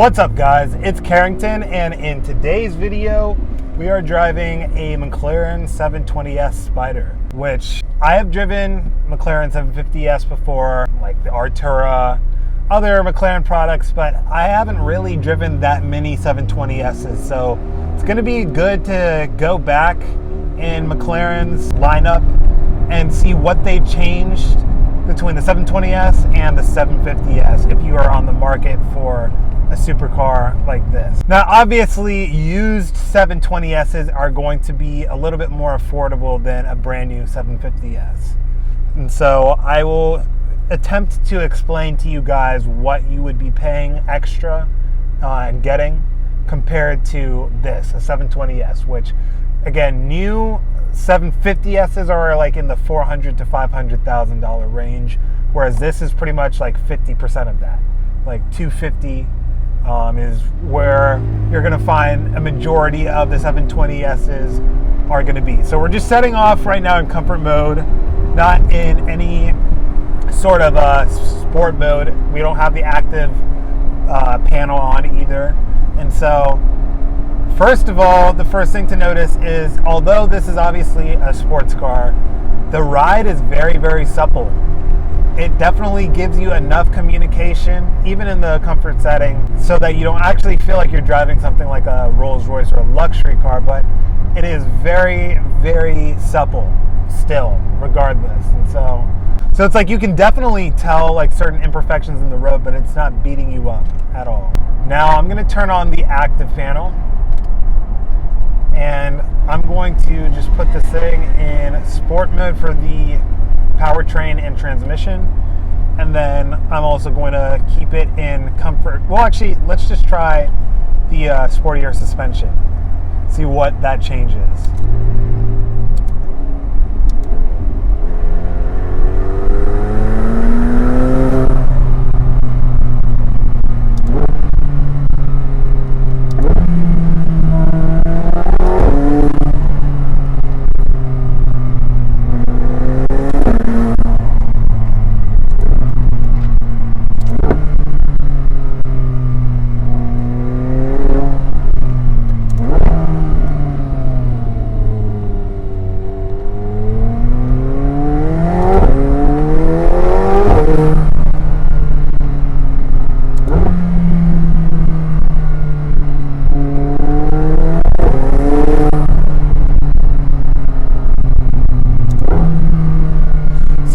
What's up, guys? It's Carrington, and in today's video we are driving a McLaren 720S Spider, which I have driven McLaren 750S before, like the Artura, other McLaren products, but I haven't really driven that many 720Ss, so it's going to be good to go back in McLaren's lineup and see what they changed between the 720S and the 750S if you are on the market for a supercar like this. Now, obviously, used 720Ss are going to be a little bit more affordable than a brand new 750S. And so I will attempt to explain to you guys what you would be paying extra and getting compared to this, a 720S, which, again, new 750Ss are like in the $400,000 to $500,000 range, whereas this is pretty much like 50% of that, like $250,000. Is where you're going to find a majority of the 720Ss are going to be. So we're just setting off right now in comfort mode, not in any sort of sport mode. We don't have the active panel on either. And so, first of all, the first thing to notice is, although this is obviously a sports car, the ride is very, very supple. It definitely gives you enough communication, even in the comfort setting, so that you don't actually feel like you're driving something like a Rolls Royce or a luxury car, but it is very, very supple still, regardless. And so it's like you can definitely tell like certain imperfections in the road, but it's not beating you up at all. Now I'm going to turn on the active panel, and I'm going to just put this thing in sport mode for the powertrain and transmission, and then I'm also going to keep it in comfort. Well, actually, let's just try the sportier suspension, see what that changes.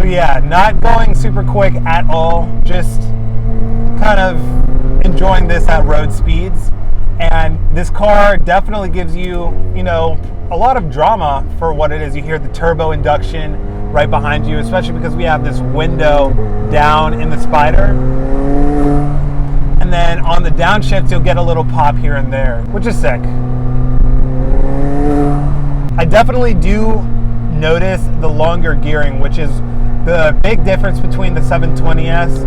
Yeah, not going super quick at all, just kind of enjoying this at road speeds. And this car definitely gives you, a lot of drama for what it is. You hear the turbo induction right behind you, especially because we have this window down in the Spider. And then on the downshift, you'll get a little pop here and there, which is sick. I definitely do notice the longer gearing, which is the big difference between the 720S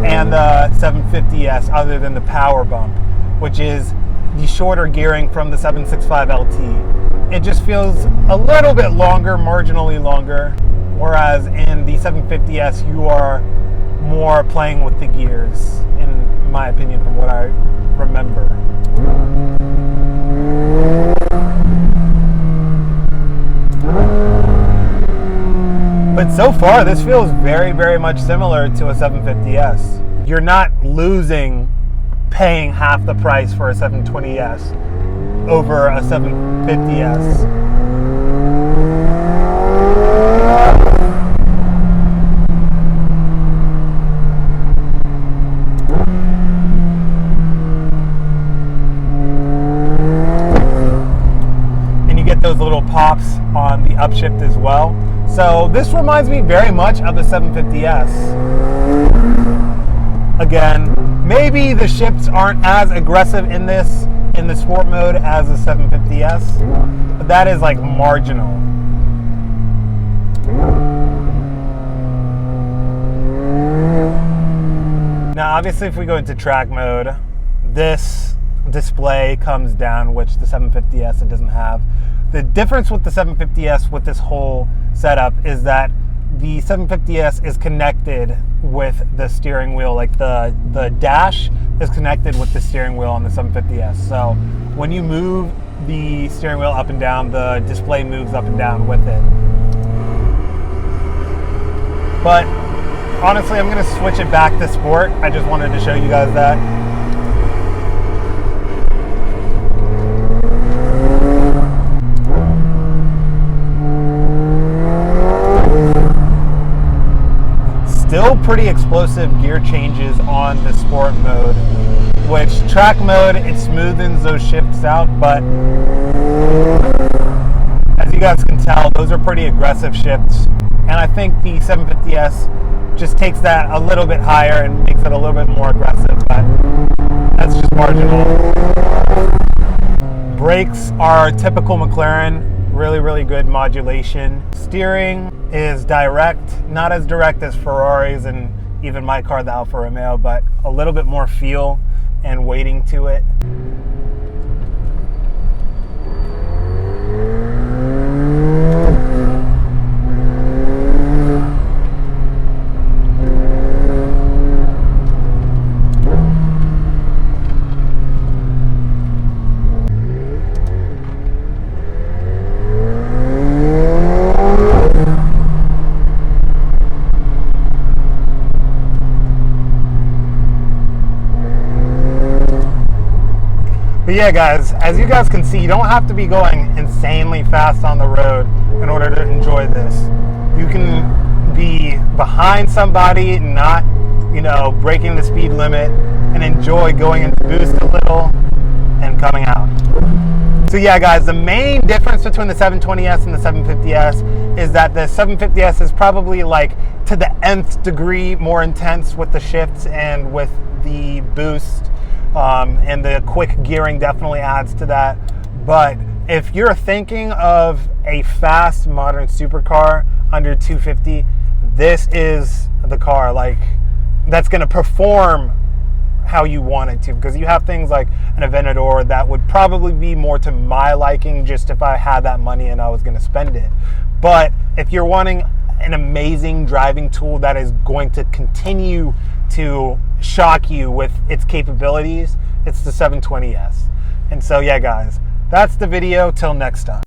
and the 750S, other than the power bump, which is the shorter gearing from the 765 LT. It just feels a little bit longer, marginally longer, whereas in the 750S you are more playing with the gears, in my opinion, from what I remember. But so far, this feels very, very much similar to a 750S. You're not losing paying half the price for a 720S over a 750S. And you get those little pops on the upshift as well. So this reminds me very much of the 750S. Again, maybe the shifts aren't as aggressive in the sport mode as the 750S, but that is like marginal. Now, obviously, if we go into track mode, this display comes down, which the 750S it doesn't have. The difference with the 750S with this whole setup is that the 750S is connected with the steering wheel. Like the dash is connected with the steering wheel on the 750S. So when you move the steering wheel up and down, the display moves up and down with it. But honestly, I'm gonna switch it back to sport. I just wanted to show you guys that. Still pretty explosive gear changes on the sport mode, which track mode, it smoothens those shifts out, but as you guys can tell, those are pretty aggressive shifts. And I think the 750S just takes that a little bit higher and makes it a little bit more aggressive, but that's just marginal. Brakes are typical McLaren, really good modulation. Steering is direct, not as direct as Ferraris and even my car, the Alfa Romeo, but a little bit more feel and weighting to it. But yeah, guys, as you guys can see, you don't have to be going insanely fast on the road in order to enjoy this. You can be behind somebody, not, breaking the speed limit, and enjoy going into boost a little and coming out. So yeah, guys, the main difference between the 720S and the 750S is that the 750S is probably like to the nth degree more intense with the shifts and with the boost. And the quick gearing definitely adds to that. But if you're thinking of a fast modern supercar under 250, this is the car that's going to perform how you want it to, because you have things like an Aventador that would probably be more to my liking just if I had that money and I was going to spend it. But if you're wanting an amazing driving tool that is going to continue to shock you with its capabilities, it's the 720S. And so yeah, guys, that's the video. Till next time.